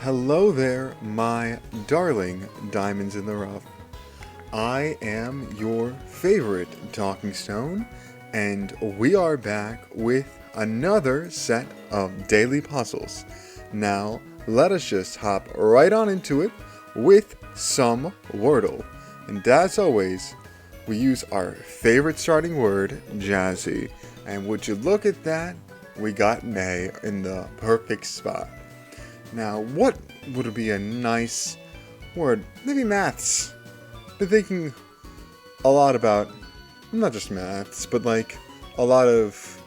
Hello there, my darling diamonds in the rough. I am your favorite talking stone, and we are back with another set of daily puzzles. Now, let us just hop right on into it with some Wordle. And as always, we use our favorite starting word, jazzy. And would you look at that? We got an A in the perfect spot. Now, what would be a nice word? Maybe maths. Been thinking a lot about, not just maths, but like a lot of,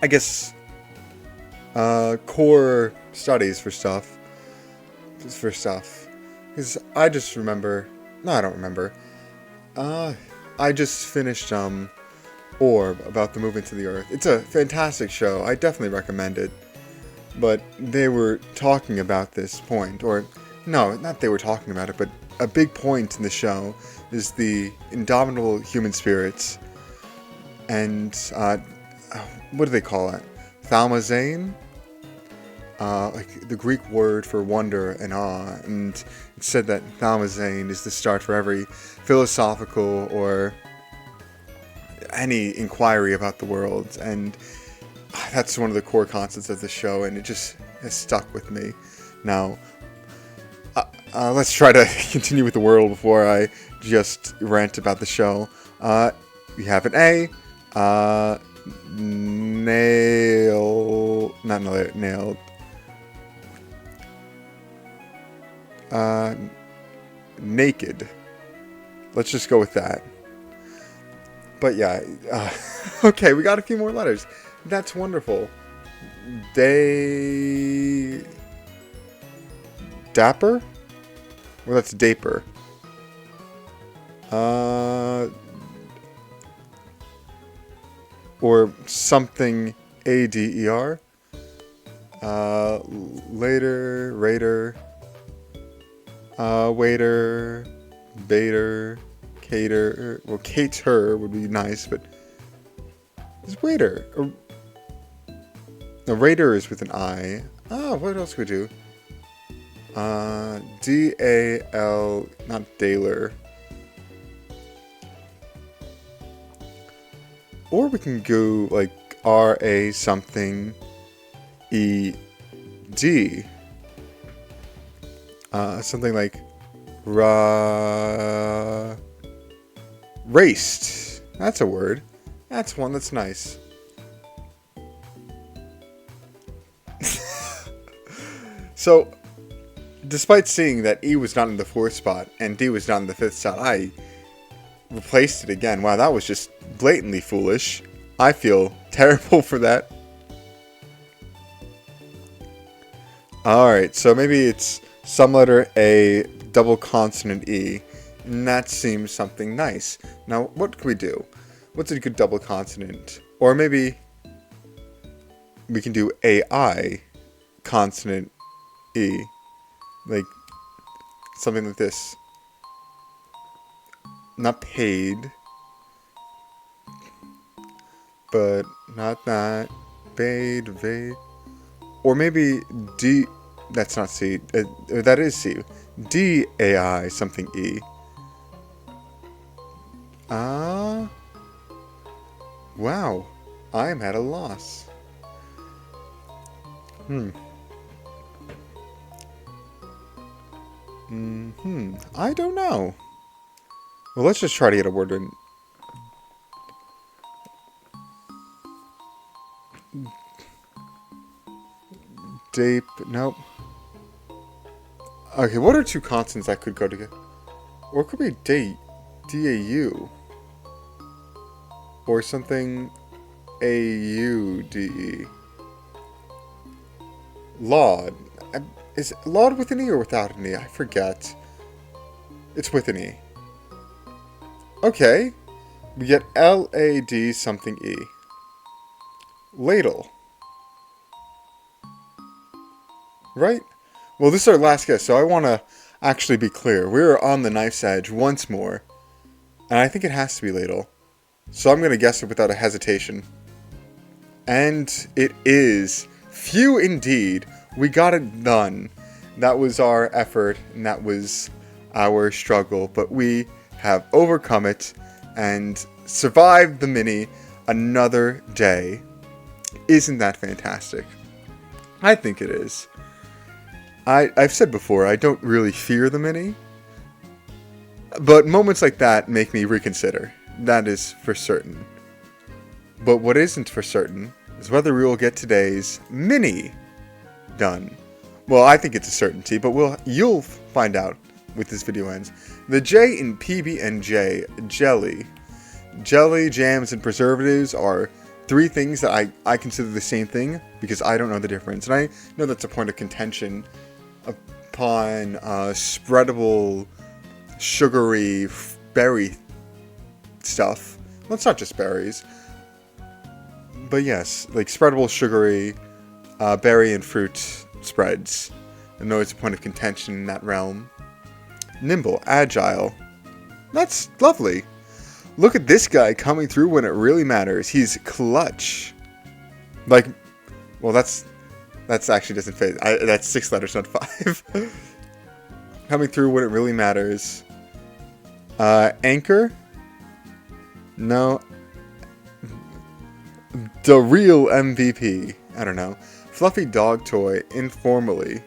I guess, core studies for stuff. Because I just remember, no, I don't remember. I just finished, Orb, about the movement to the Earth. It's a fantastic show. I definitely recommend it. But they were talking about this point, or no, not they were talking about it, but a big point in the show is the indomitable human spirits, and what do they call it? Thaumazein? Like the Greek word for wonder and awe, and it said that Thaumazein is the start for every philosophical or any inquiry about the world, and that's one of the core concepts of the show, and it just has stuck with me. Now, let's try to continue with the world before I just rant about the show. We have an A. Nailed. Naked. Let's just go with that. But yeah, okay, we got a few more letters. That's wonderful. Dapper? Well, that's Daper. Or something ADER. Later, Raider. Waiter. Baiter. Cater. Well, cater would be nice, but it's waiter. The Raider is with an I. What else could we do? D-A-L, not Daler. Or we can go like R-A something E-D. Something like raced. That's a word. That's one that's nice. So, despite seeing that E was not in the 4th spot and D was not in the 5th spot, I replaced it again. Wow, that was just blatantly foolish. I feel terrible for that. Alright, so maybe it's some letter A, double consonant E, and that seems something nice. Now, what can we do? What's a good double consonant? Or maybe we can do AI, consonant E. Like, something like this. Not paid. But not that. Paid. Or maybe D. That's not C. That is C. D-A-I, something E. Wow. I am at a loss. I don't know. Well, let's just try to get a word in. Dape. Nope. Okay, what are two consonants that could go together? Or it could be date. D-A-U. Or something A-U-D-E. Laud. Is laud with an E or without an E? I forget. It's with an E. Okay. We get L-A-D something E. Ladle. Right? Well, this is our last guess, so I want to actually be clear. We're on the knife's edge once more. And I think it has to be ladle. So I'm going to guess it without a hesitation. And it is Phew, indeed. We got it done. That was our effort, and that was our struggle, but we have overcome it and survived the mini another day. Isn't that fantastic? I think it is. I've said before, I don't really fear the mini, but moments like that make me reconsider. That is for certain. But what isn't for certain is whether we will get today's mini done. Well, I think it's a certainty, but you'll find out with this video ends. The J in PB&J, jelly. Jelly, jams, and preservatives are three things that I consider the same thing because I don't know the difference. And I know that's a point of contention upon spreadable, sugary berry stuff. Well, it's not just berries. But yes, like spreadable, sugary, berry and fruit spreads. I know it's a point of contention in that realm. Nimble, agile. That's lovely. Look at this guy coming through when it really matters. He's clutch. Like, well, that's actually doesn't fit. That's 6 letters, not 5. Coming through when it really matters. Anchor? No. The real MVP. I don't know. Fluffy dog toy, informally.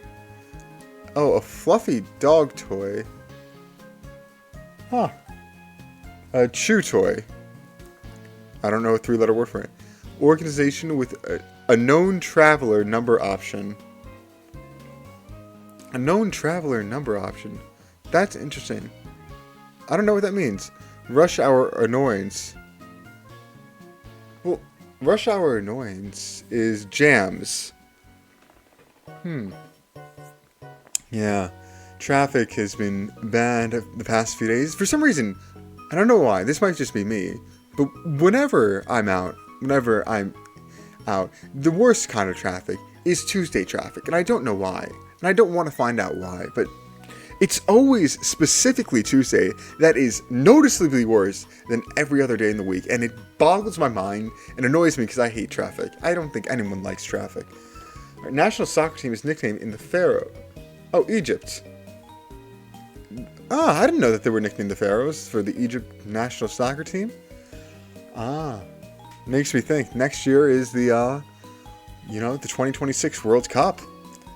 Oh, a fluffy dog toy. Huh. A chew toy. I don't know a 3-letter word for it. Organization with a known traveler number option. A known traveler number option. That's interesting. I don't know what that means. Rush hour annoyance. Well, rush hour annoyance is jams. Yeah. Traffic has been bad the past few days. For some reason, I don't know why. This might just be me. But whenever I'm out, the worst kind of traffic is Tuesday traffic. And I don't know why. And I don't want to find out why. But it's always specifically Tuesday that is noticeably worse than every other day in the week. And it boggles my mind and annoys me because I hate traffic. I don't think anyone likes traffic. Our national soccer team is nicknamed in the Pharaoh. Oh, Egypt. Ah, I didn't know that they were nicknamed the Pharaohs for the Egypt national soccer team. Ah, makes me think. Next year is the 2026 World Cup.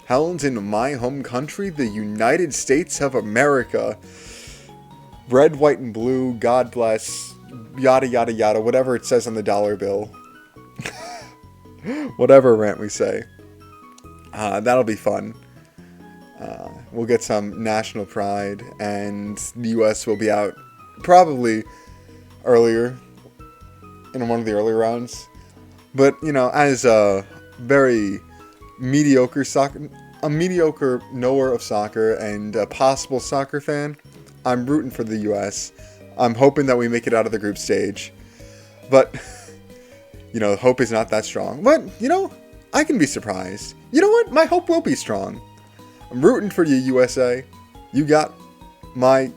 Held in my home country, the United States of America. Red, white, and blue, God bless, yada, yada, yada, whatever it says on the dollar bill. Whatever rant we say. That'll be fun. We'll get some national pride, and the U.S. will be out probably earlier, in one of the earlier rounds. But, as a very mediocre knower of soccer and a possible soccer fan, I'm rooting for the U.S. I'm hoping that we make it out of the group stage. But, hope is not that strong. But, I can be surprised. You know what? My hope will be strong. I'm rooting for you, USA. You got my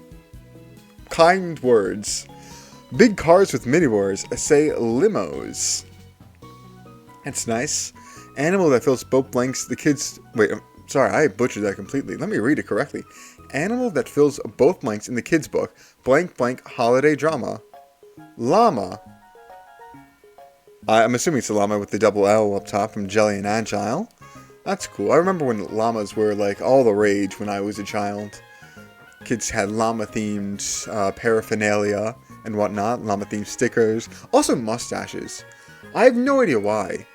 kind words. Big cars with mini wars, say limos. That's nice. Animal that fills both blanks. The kids. Wait, sorry, I butchered that completely. Let me read it correctly. Animal that fills both blanks in the kids' book. Blank, blank, holiday drama. Llama. I'm assuming it's a llama with the double L up top from Jelly and Agile. That's cool. I remember when llamas were like all the rage when I was a child. Kids had llama-themed paraphernalia and whatnot. Llama-themed stickers. Also mustaches. I have no idea why.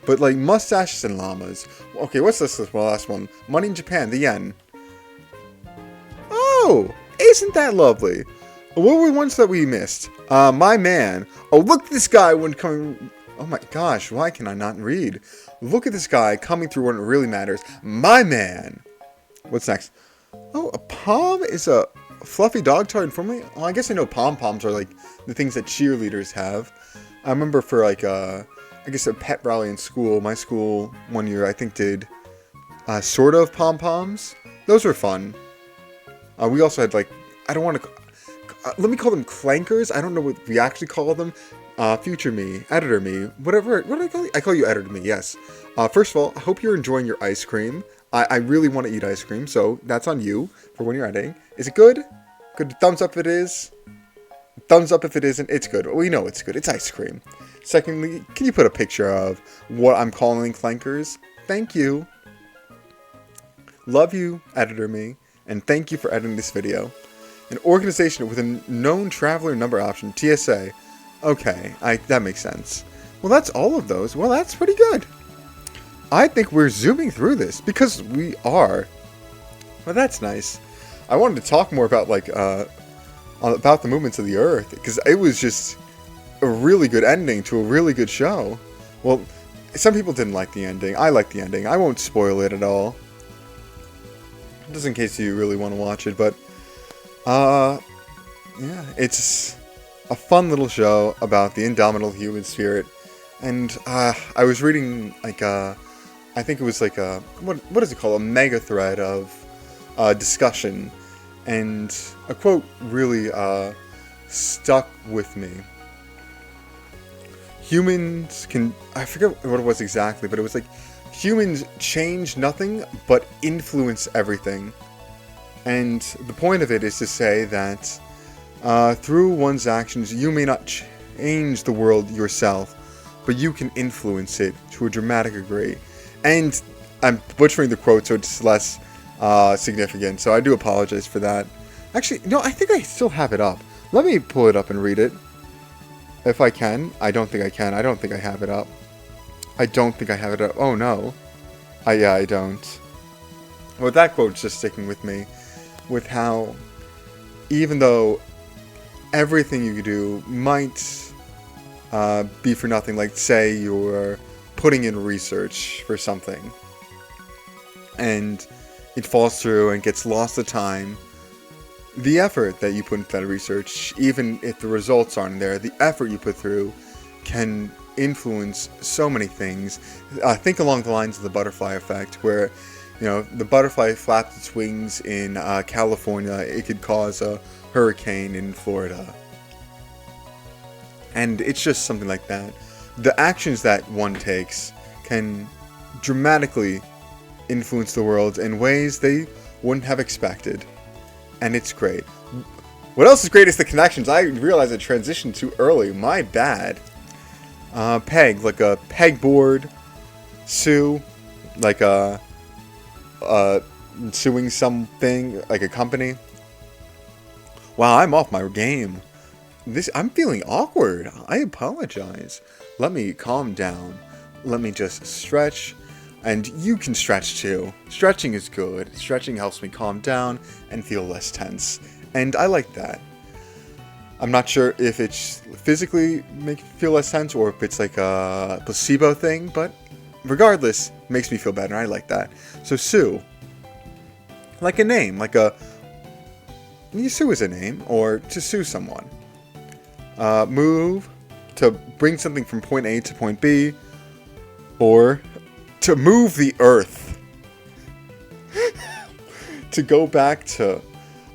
But like mustaches and llamas. Okay, what's this last one? Money in Japan, the yen. Oh, isn't that lovely? What were the ones that we missed? My man. Oh, look at this guy when coming. Oh my gosh, why can I not read? Look at this guy coming through when it really matters. My man. What's next? Oh, a pom is a fluffy dog toy for me. Oh, I guess I know pom-poms are like the things that cheerleaders have. I remember for like I guess a pet rally in school. My school one year I think did sort of pom-poms. Those were fun. We also had like, I don't want to, let me call them clankers. I don't know what we actually call them. Future me, editor me, whatever. What do I call you? I call you editor me, yes. First of all, I hope you're enjoying your ice cream. I really want to eat ice cream, so that's on you for when you're editing. Is it good? Good. Thumbs up if it is. Thumbs up if it isn't. It's good. We know it's good. It's ice cream. Secondly, can you put a picture of what I'm calling clankers? Thank you. Love you, editor me, and thank you for editing this video. An organization with a known traveler number option, TSA. Okay, that makes sense. Well, that's all of those. Well, that's pretty good. I think we're zooming through this because we are. Well, that's nice. I wanted to talk more about about the movements of the Earth because it was just a really good ending to a really good show. Well, some people didn't like the ending. I like the ending. I won't spoil it at all. Just in case you really want to watch it, but yeah, it's a fun little show about the indomitable human spirit. And I was reading I think it was what is it called? A mega thread of discussion, and a quote really stuck with me. Humans can, I forget what it was exactly, but it was like, humans change nothing but influence everything. And the point of it is to say that through one's actions, you may not change the world yourself, but you can influence it to a dramatic degree. And I'm butchering the quote, so it's less significant, so I do apologize for that. Actually, no, I think I still have it up. Let me pull it up and read it. If I can. I don't think I can. I don't think I have it up. I don't think I have it up. Oh, no. Yeah, I don't. Well, that quote's just sticking with me. With how, even though everything you do might be for nothing, like say you're putting in research for something, and it falls through and gets lost to time, the effort that you put into that research, even if the results aren't there, the effort you put through can influence so many things. Think along the lines of the butterfly effect, where, you know, the butterfly flaps its wings in California, it could cause a hurricane in Florida. And it's just something like that. The actions that one takes can dramatically influence the world in ways they wouldn't have expected. And it's great. What else is great is the connections. I realized I transitioned too early. My bad. Peg, like a pegboard. Sue, like a suing something, like a company. Wow, I'm off my game. I'm feeling awkward. I apologize. Let me calm down. Let me just stretch. And you can stretch too. Stretching is good. Stretching helps me calm down and feel less tense. And I like that. I'm not sure if it's physically make you feel less tense or if it's like a placebo thing, but regardless, it makes me feel better. I like that. So sue. Like a name, you sue is a name, or to sue someone. Move, to bring something from point A to point B, or to move the earth. To go back to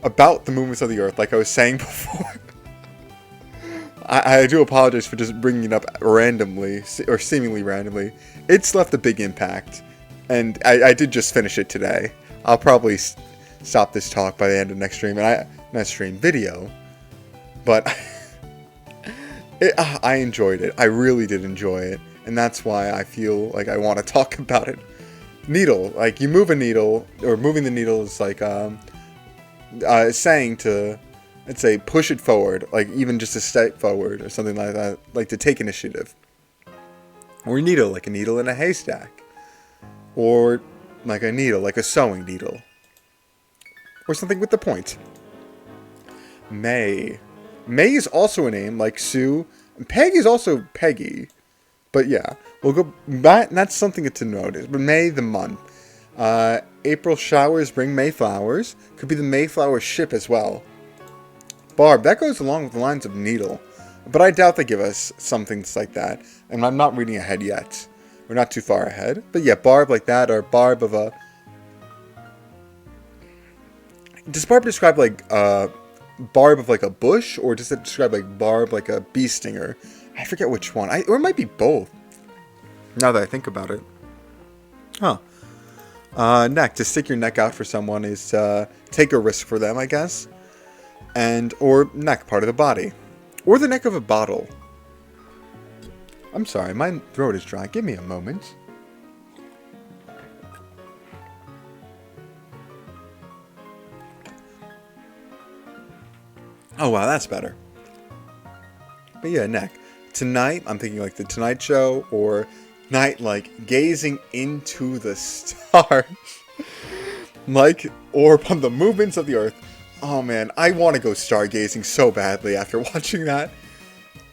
about the movements of the earth, like I was saying before. I do apologize for just bringing it up randomly, or seemingly randomly. It's left a big impact, and I did just finish it today. I'll probably stop this talk by the end of next stream, and not stream, video. But I enjoyed it. I really did enjoy it. And that's why I feel like I want to talk about it. Needle. Like, you move a needle, or moving the needle is like saying to, let's say, push it forward. Like, even just a step forward, or something like that. Like, to take initiative. Or needle, like a needle in a haystack. Or like a needle, like a sewing needle. Or something with the point. May. May is also a name, like Sue. Peg is also Peggy. But yeah, we'll go back. That's something to notice. But May, the month. April showers bring May flowers. Could be the Mayflower ship as well. Barb, that goes along with the lines of needle. But I doubt they give us something like that. And I'm not reading ahead yet. We're not too far ahead. But yeah, barb like that, or barb of a... Does barb describe like barb of like a bush, or does it describe like barb like a bee stinger? I forget which one. Or it might be both. Now that I think about it. Huh. Neck. To stick your neck out for someone is take a risk for them, I guess. Or neck, part of the body. Or the neck of a bottle. I'm sorry, my throat is dry. Give me a moment. Oh wow, that's better. But yeah, neck. Tonight, I'm thinking like the Tonight Show, or night like gazing into the stars. Like orb on the movements of the earth. Oh man, I want to go stargazing so badly after watching that.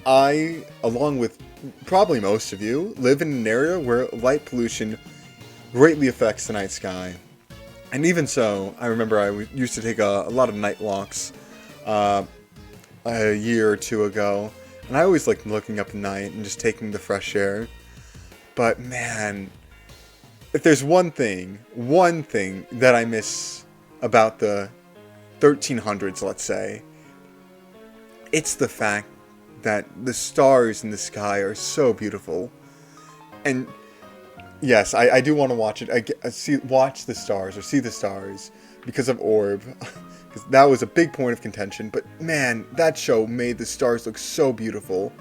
I, along with probably most of you, live in an area where light pollution greatly affects the night sky. And even so, I remember I used to take a lot of night walks a year or two ago. And I always liked looking up at night and just taking the fresh air. But man, if there's one thing that I miss about the 1300s, let's say, it's the fact that the stars in the sky are so beautiful. And yes, I do want to watch it. Watch the stars, or see the stars, because of Orb. Because that was a big point of contention. But man, that show made the stars look so beautiful.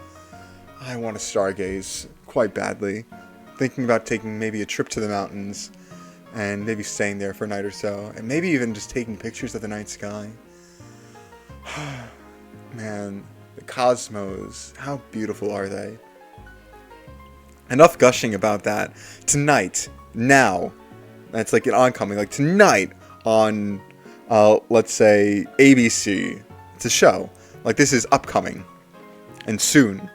I want to stargaze quite badly. Thinking about taking maybe a trip to the mountains, and maybe staying there for a night or so, and maybe even just taking pictures of the night sky. Man, the cosmos, how beautiful are they? Enough gushing about that. Tonight, now, that's like an oncoming, like tonight on, let's say, ABC. It's a show. Like, this is upcoming. And soon.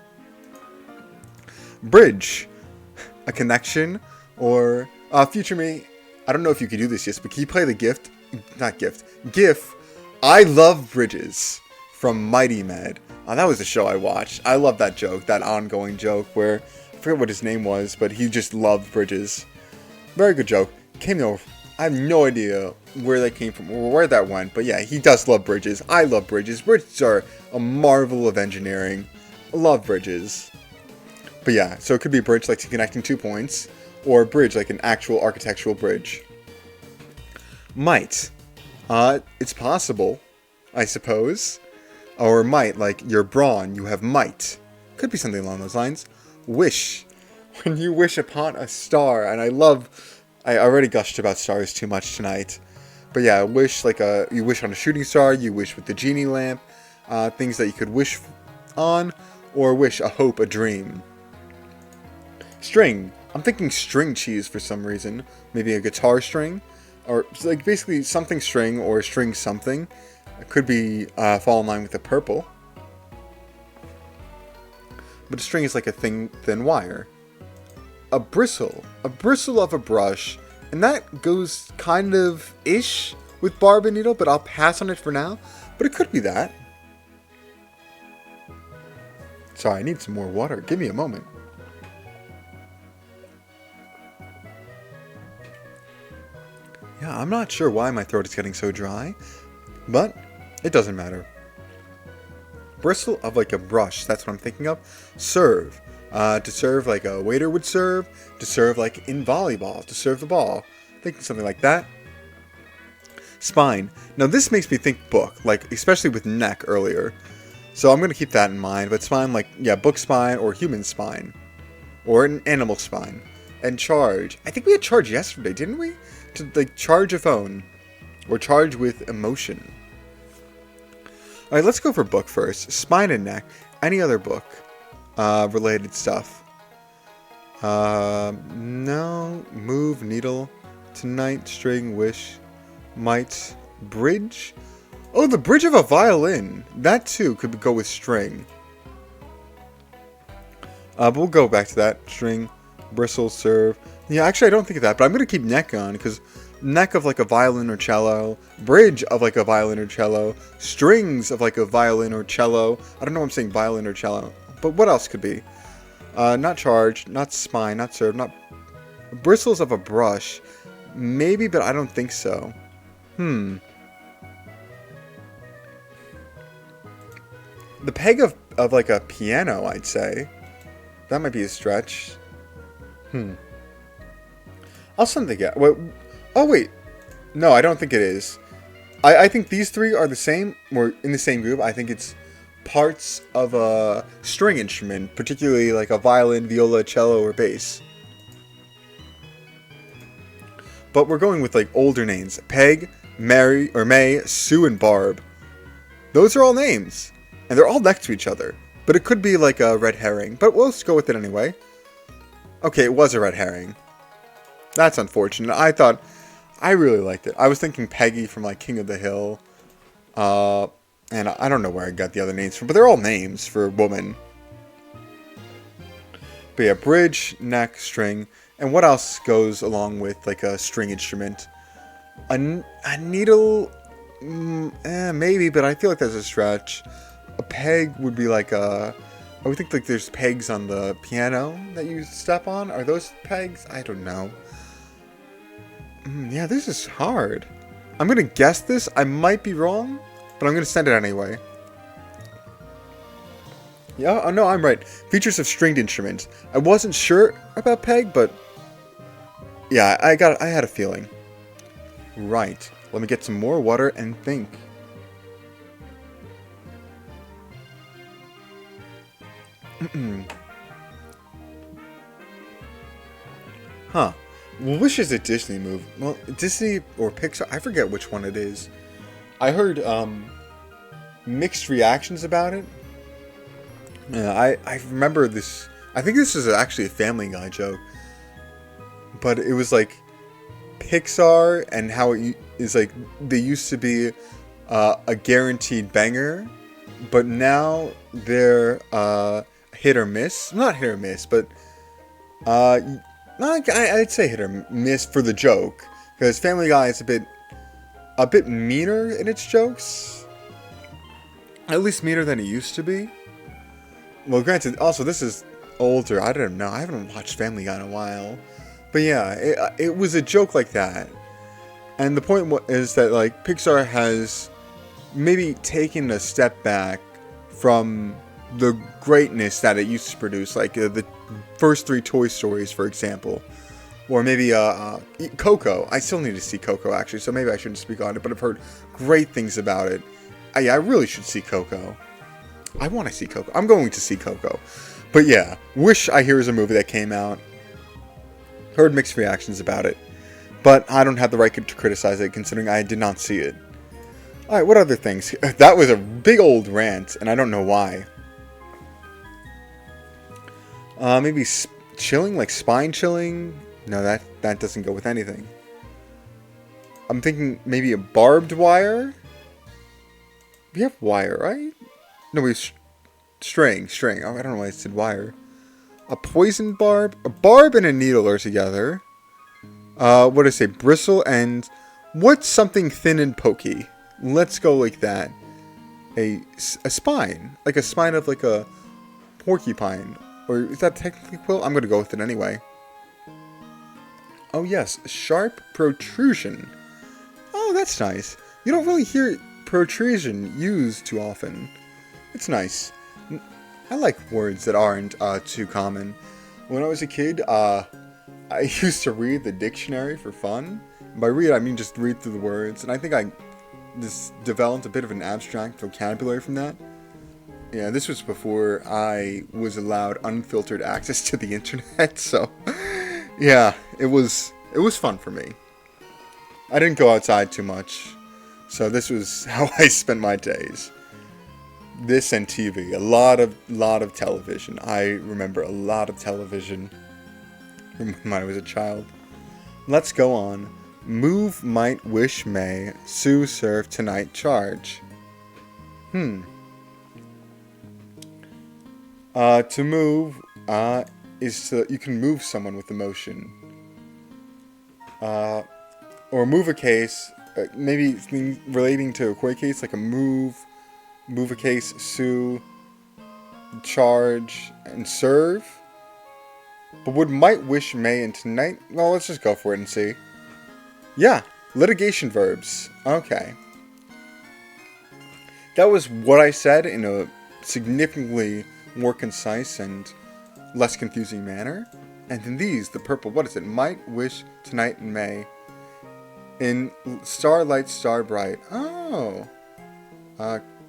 Bridge. A connection, or future me. I don't know if you could do this, yes, but can you play the GIF? I love bridges from Mighty Med. That was a show I watched. I love that joke, that ongoing joke where I forget what his name was, but he just loved bridges. Very good joke. I have no idea where that came from or where that went, but yeah, he does love bridges. I love bridges. Bridges are a marvel of engineering. I love bridges. But yeah, so it could be a bridge like connecting 2 points, or a bridge like an actual architectural bridge. Might. It's possible, I suppose. Or might, like you're brawn, you have might. Could be something along those lines. Wish. When you wish upon a star, and I already gushed about stars too much tonight. But yeah, wish like you wish on a shooting star, you wish with the genie lamp, things that you could wish on, or wish a hope, a dream. String. I'm thinking string cheese for some reason. Maybe a guitar string. Or like basically something string or string something. It could be fall in line with the purple. But a string is like a thin wire. A bristle. A bristle of a brush. And that goes kind of ish with barb and needle, but I'll pass on it for now. But it could be that. Sorry, I need some more water. Give me a moment. Yeah, I'm not sure why my throat is getting so dry, but it doesn't matter. Bristle of like a brush, that's what I'm thinking of. Serve. To serve like a waiter would serve. To serve like in volleyball, to serve the ball. Thinking something like that. Spine. Now this makes me think book, like especially with neck earlier. So I'm going to keep that in mind, but spine like, yeah, book spine or human spine. Or an animal spine. And charge. I think we had charge yesterday, didn't we? To like charge a phone, or charge with emotion. Alright, let's go for book first. Spine and neck. Any other book related stuff? No. Move, needle. Tonight, string, wish. Might. Bridge. Oh, the bridge of a violin. That too could go with string. But we'll go back to that. String, bristle, serve. Yeah, actually, I don't think of that, but I'm going to keep neck on, because neck of like a violin or cello, bridge of like a violin or cello, strings of like a violin or cello. I don't know why I'm saying violin or cello, but what else could be? Not charge, not spine, not serve, not... Bristles of a brush. Maybe, but I don't think so. The peg of like a piano, I'd say. That might be a stretch. I'll send the guess. Oh, wait. No, I don't think it is. I think these three are the same, or in the same group. I think it's parts of a string instrument, particularly like a violin, viola, cello, or bass. But we're going with like older names. Peg, Mary, or May, Sue, and Barb. Those are all names. And they're all next to each other. But it could be like a red herring. But we'll just go with it anyway. Okay, it was a red herring. That's unfortunate. I really liked it. I was thinking Peggy from like King of the Hill. And I don't know where I got the other names from. But they're all names for woman. But yeah, bridge, neck, string. And what else goes along with like a string instrument? A needle, maybe, but I feel like that's a stretch. A peg would be like I would think like there's pegs on the piano that you step on. Are those pegs? I don't know. Yeah, this is hard. I'm gonna guess this. I might be wrong, but I'm gonna send it anyway. Yeah, oh no, I'm right. Features of stringed instruments. I wasn't sure about peg, but yeah, I had a feeling. Right. Let me get some more water and think. Huh. Well, which is a Disney movie? Well, Disney or Pixar, I forget which one it is. I heard mixed reactions about it. Yeah, I remember this. I think this is actually a Family Guy joke. But it was like Pixar and how it is like they used to be a guaranteed banger, but now they're hit or miss. Not hit or miss, but I'd say hit or miss for the joke, because Family Guy is a bit meaner in its jokes, at least meaner than it used to be. Well, granted, also this is older. I don't know. I haven't watched Family Guy in a while. But yeah, it was a joke like that. And the point is that like Pixar has maybe taken a step back from the greatness that it used to produce, like the first 3 Toy Stories, for example. Or maybe Coco. I still need to see Coco, actually, so maybe I shouldn't speak on it, but I've heard great things about it. I really should see Coco. I want to see Coco. I'm going to see Coco. But yeah, Wish I Hear is a movie that came out. Heard mixed reactions about it, but I don't have the right to criticize it considering I did not see it. Alright, what other things? That was a big old rant, and I don't know why. Maybe chilling, like spine chilling? No, that doesn't go with anything. I'm thinking maybe a barbed wire? We have wire, right? No, we have string. Oh, I don't know why I said wire. A poisoned barb? A barb and a needle are together. What did I say? Bristle and... What's something thin and pokey? Let's go like that. A spine. Like a spine of like a porcupine. Or is that technically quill? I'm going to go with it anyway. Oh yes, sharp protrusion. Oh, that's nice. You don't really hear protrusion used too often. It's nice. I like words that aren't too common. When I was a kid, I used to read the dictionary for fun. By read, I mean just read through the words. And I think I just developed a bit of an abstract vocabulary from that. Yeah, this was before I was allowed unfiltered access to the internet. So, yeah, it was fun for me. I didn't go outside too much. So this was how I spent my days. This and TV, a lot of television. I remember a lot of television when I was a child. Let's go on. Move, might, wish, may. Sue, serve, tonight, charge. To move is to, you can move someone with emotion. Or move a case, maybe relating to a court case, like a move a case, sue, charge, and serve. But would might, wish, may, and tonight? Well, let's just go for it and see. Yeah, litigation verbs. Okay. That was what I said in a significantly more concise and less confusing manner. And then these, the purple, what is it? Might, wish, tonight, and may. In starlight, star bright. Oh.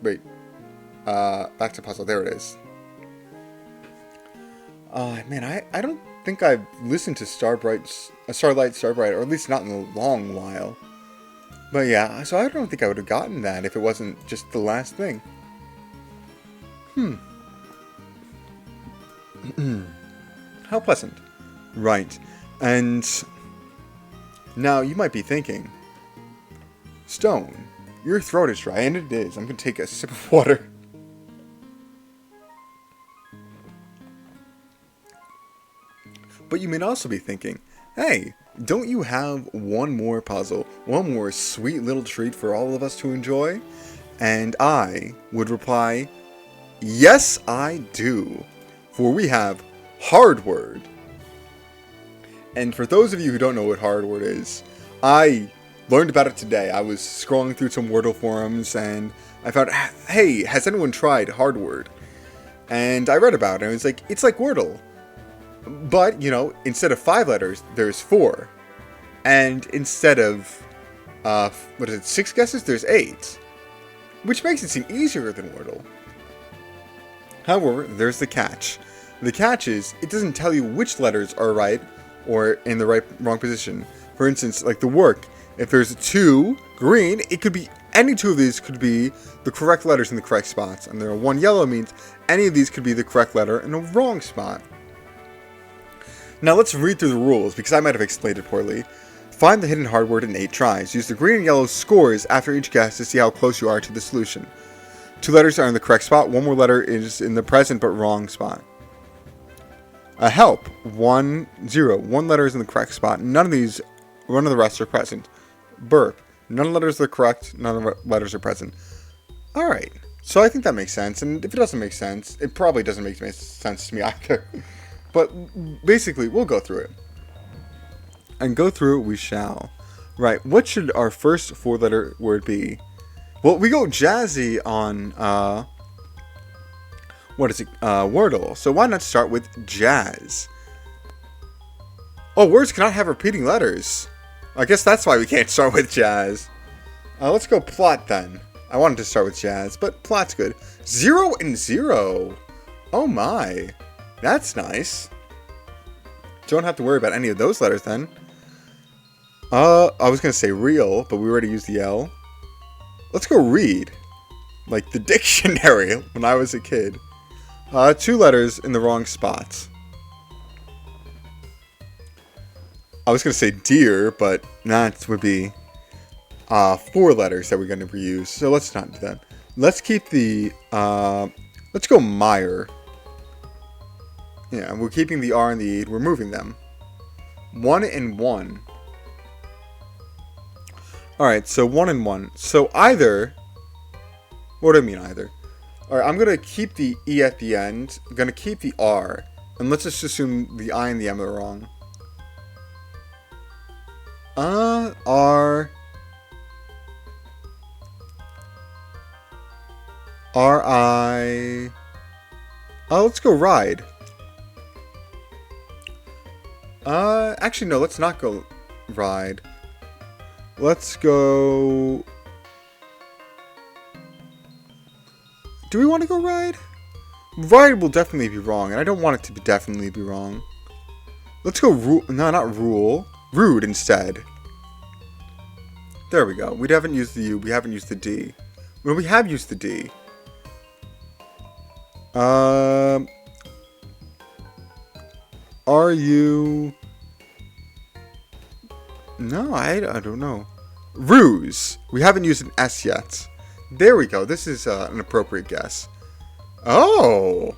Wait. Back to puzzle. There it is. Man, I don't think I've listened to Starlight, Starbright, or at least not in a long while. But yeah, so I don't think I would have gotten that if it wasn't just the last thing. How pleasant. Right. And now you might be thinking, Stone, your throat is dry, and it is. I'm going to take a sip of water. But you may also be thinking, hey, don't you have one more puzzle, one more sweet little treat for all of us to enjoy? And I would reply, yes, I do. For we have Hardword. And for those of you who don't know what Hardword is, I learned about it today. I was scrolling through some Wordle forums and I found, hey, has anyone tried Hardword? And I read about it and I was like, it's like Wordle. But, you know, instead of 5 letters, there's 4. And instead of, 6 guesses, there's 8. Which makes it seem easier than Wordle. However, there's the catch. The catch is, it doesn't tell you which letters are right or in the wrong position. For instance, like the work, if there's 2 green, it could be, any 2 of these could be the correct letters in the correct spots. And there are 1 yellow means any of these could be the correct letter in a wrong spot. Now let's read through the rules, because I might have explained it poorly. Find the hidden hard word in 8 tries. Use the green and yellow scores after each guess to see how close you are to the solution. 2 letters are in the correct spot, 1 more letter is in the present but wrong spot. Help, 1, 0. 1 letter is in the correct spot, none of the rest are present. Burp, none of the letters are correct, none of the letters are present. Alright, so I think that makes sense, and if it doesn't make sense, it probably doesn't make sense to me either. But basically, we'll go through it. And go through it we shall. Right, what should our first 4-letter word be? Well, we go jazzy on, Wordle. So why not start with jazz? Oh, words cannot have repeating letters. I guess that's why we can't start with jazz. Let's go plot then. I wanted to start with jazz, but plot's good. 0 and 0. Oh my. That's nice. Don't have to worry about any of those letters then. I was going to say real, but we already used the L. Let's go read. Like the dictionary when I was a kid. 2 letters in the wrong spots. I was going to say deer, but that would be 4 letters that we're going to reuse. So let's not do that. Let's keep the, let's go mire. Yeah, we're keeping the R and the E. We're moving them. 1 and 1. Alright, so 1 and 1. So either... What do I mean either? Alright, I'm going to keep the E at the end. I'm going to keep the R. And let's just assume the I and the M are wrong. R... R-I... Oh, let's go ride. Actually, no, let's not go ride. Let's go... Do we want to go ride? Ride will definitely be wrong, and I don't want it to definitely be wrong. Let's go no, not rule. Rude instead. There we go. We haven't used the U, we haven't used the D. Well, we have used the D. Are you... No, I don't know. Ruse. We haven't used an S yet. There we go. This is an appropriate guess. Oh!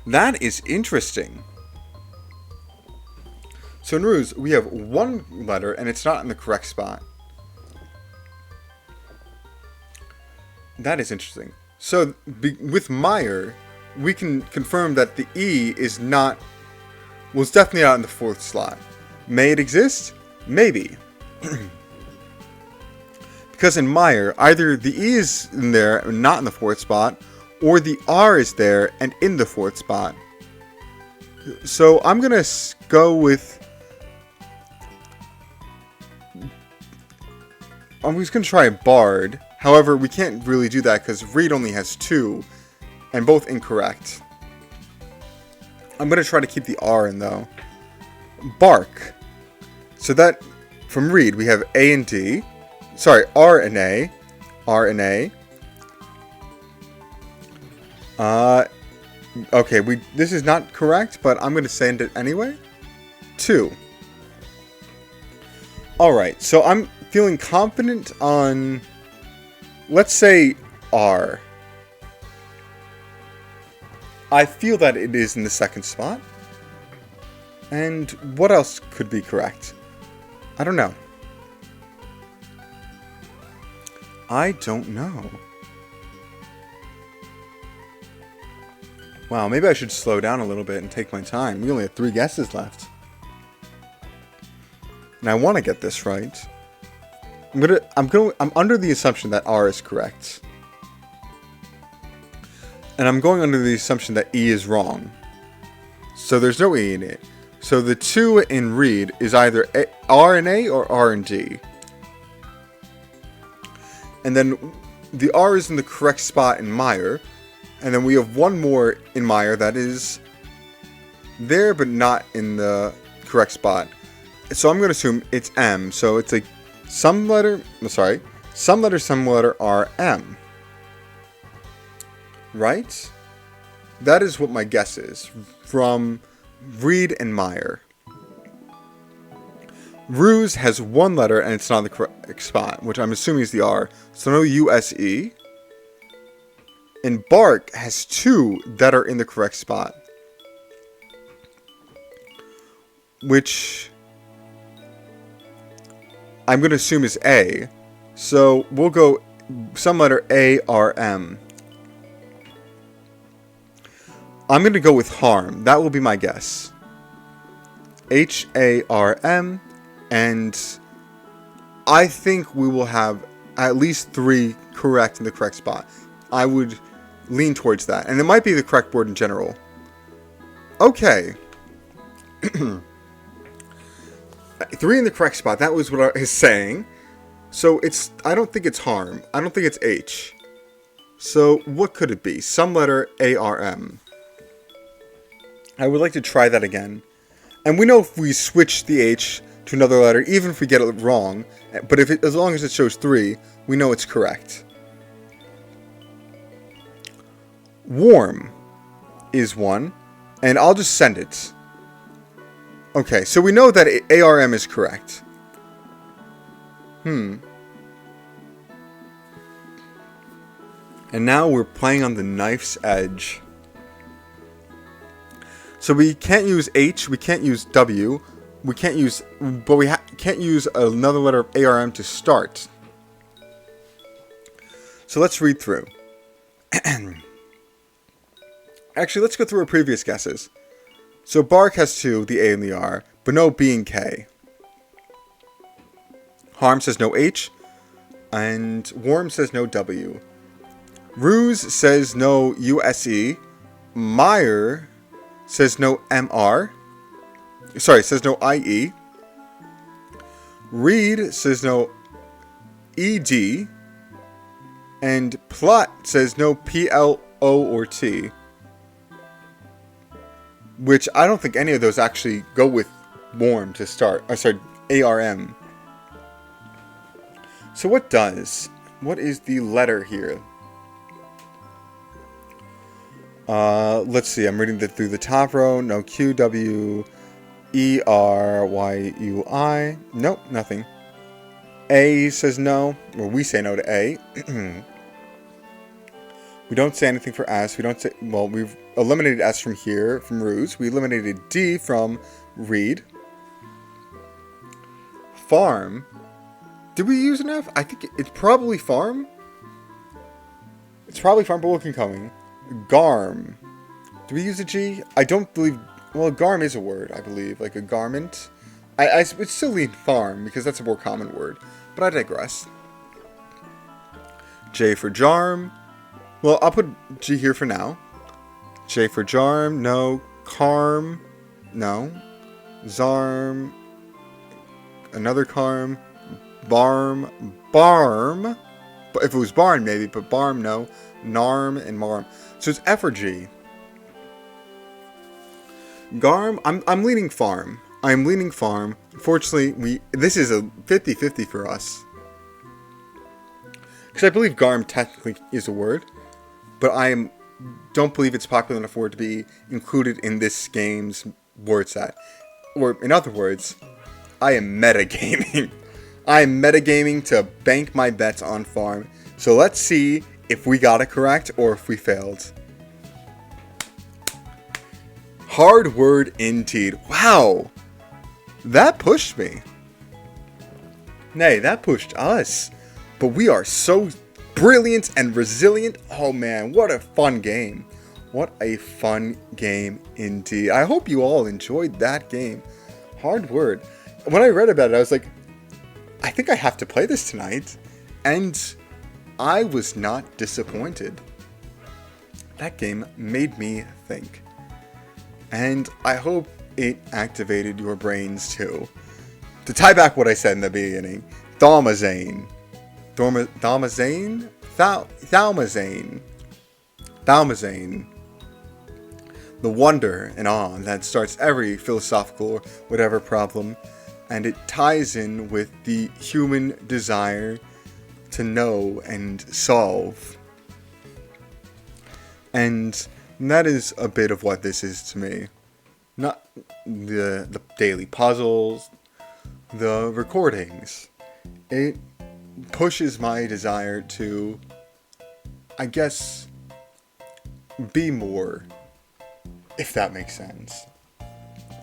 That is interesting. So in ruse, we have 1 letter, and it's not in the correct spot. That is interesting. So, with mire, we can confirm that the E is not... Well, it's definitely not in the 4th slot. May it exist? Maybe. Because in Meyer, either the E is in there and not in the fourth spot, or the R is there and in the fourth spot. So I'm going to go with... I was going to try Bard. However, we can't really do that because Reed only has 2, and both incorrect. I'm going to try to keep the R in, though. Bark. So that, from Reed, we have A and D. Sorry, R and A. R and A. Okay, this is not correct, but I'm going to send it anyway. 2. Alright, so I'm feeling confident on, let's say, R. I feel that it is in the second spot. And what else could be correct? I don't know. I don't know. Wow, maybe I should slow down a little bit and take my time. We only have 3 guesses left. And I want to get this right. I'm under the assumption that R is correct. And I'm going under the assumption that E is wrong. So there's no E in it. So the 2 in Reed is either R and A or R and D. And then the R is in the correct spot in Meyer. And then we have one more in Meyer that is there but not in the correct spot. So I'm going to assume it's M. So it's like some letter R, M. Right? That is what my guess is from Reed and Meyer. Ruse has 1 letter and it's not in the correct spot, which I'm assuming is the R. So no U-S-E. And Bark has 2 that are in the correct spot. Which I'm going to assume is A. So we'll go some letter A, R, M. I'm going to go with harm. That will be my guess. H-A-R-M. And I think we will have at least 3 correct in the correct spot. I would lean towards that. And it might be the correct word in general. Okay. 3 in the correct spot. That was what I was saying. So I don't think it's harm. I don't think it's H. So what could it be? Some letter A-R-M. I would like to try that again. And we know if we switch the H to another letter, even if we get it wrong, but as long as it shows 3, we know it's correct. Warm is 1, and I'll just send it. Okay, so we know that ARM is correct. And now we're playing on the knife's edge. So we can't use H, we can't use W, we can't use another letter of ARM to start. So let's read through. Actually, let's go through our previous guesses. So Bark has 2, the A and the R, but no B and K. Harm says no H, and Warm says no W. Ruse says no USE. Meyer says no MR. Sorry, says no IE. Reed says no ED. And Plot says no PLO or T. Which I don't think any of those actually go with Warm to start. ARM. So what does? What is the letter here? Let's see. I'm reading through the top row. No Q, W, E, R, Y, U, I. Nope, nothing. A says no. Well, we say no to A. We don't say anything for S. We don't say... Well, we've eliminated S from here, from Ruse. We eliminated D from Reed. Farm. Did we use an F? I think it's probably farm. It's probably farm, but we're coming. Garm. Do we use a G? I don't believe... Well, garm is a word, I believe. Like a garment. I would still lean farm, because that's a more common word. But I digress. J for Jarm. Well, I'll put G here for now. J for Jarm, no. Carm, no. Zarm, another Carm. Barm. But if it was Barn, maybe, but Barm, no. Narm and Marm. So it's F or G. Garm, I'm leaning Farm. I'm leaning Farm. Unfortunately, this is a 50-50 for us. Because I believe Garm technically is a word, but don't believe it's popular enough for it to be included in this game's word set. Or, in other words, I am metagaming. I am metagaming to bank my bets on Farm. So let's see if we got it correct or if we failed. Hardword indeed. Wow. That pushed me. Nay, that pushed us. But we are so brilliant and resilient. Oh man, what a fun game. What a fun game indeed. I hope you all enjoyed that game. Hardword. When I read about it, I was like, I think I have to play this tonight. And I was not disappointed. That game made me think. And I hope it activated your brains too. To tie back what I said in the beginning, Thaumazein. Thaumazein? Thaumazein. The wonder and awe that starts every philosophical or whatever problem, and it ties in with the human desire to know and solve. And that is a bit of what this is to me. Not the daily puzzles, the recordings. It pushes my desire to, I guess, be more, if that makes sense.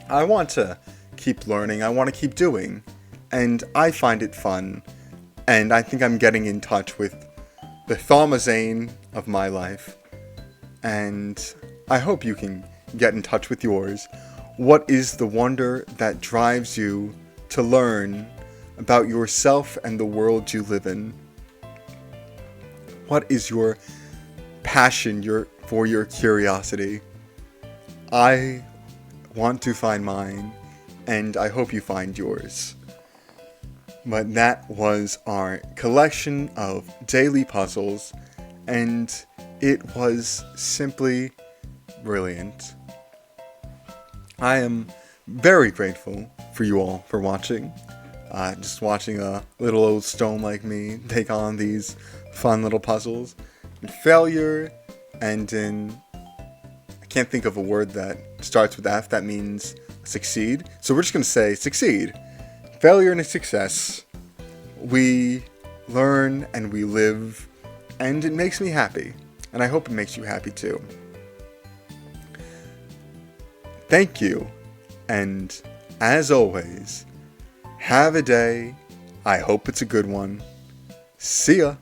I want to keep learning, I want to keep doing, and I find it fun, and I think I'm getting in touch with the Thaumazein of my life. And I hope you can get in touch with yours. What is the wonder that drives you to learn about yourself and the world you live in? What is your passion for your curiosity? I want to find mine, and I hope you find yours. But that was our collection of daily puzzles, and it was simply brilliant. I am very grateful for you all for watching. Just watching a little old stone like me take on these fun little puzzles. In failure and in... I can't think of a word that starts with F that means succeed. So we're just going to say succeed. Failure and success. We learn and we live, and it makes me happy. And I hope it makes you happy too. Thank you, and as always, have a day. I hope it's a good one. See ya.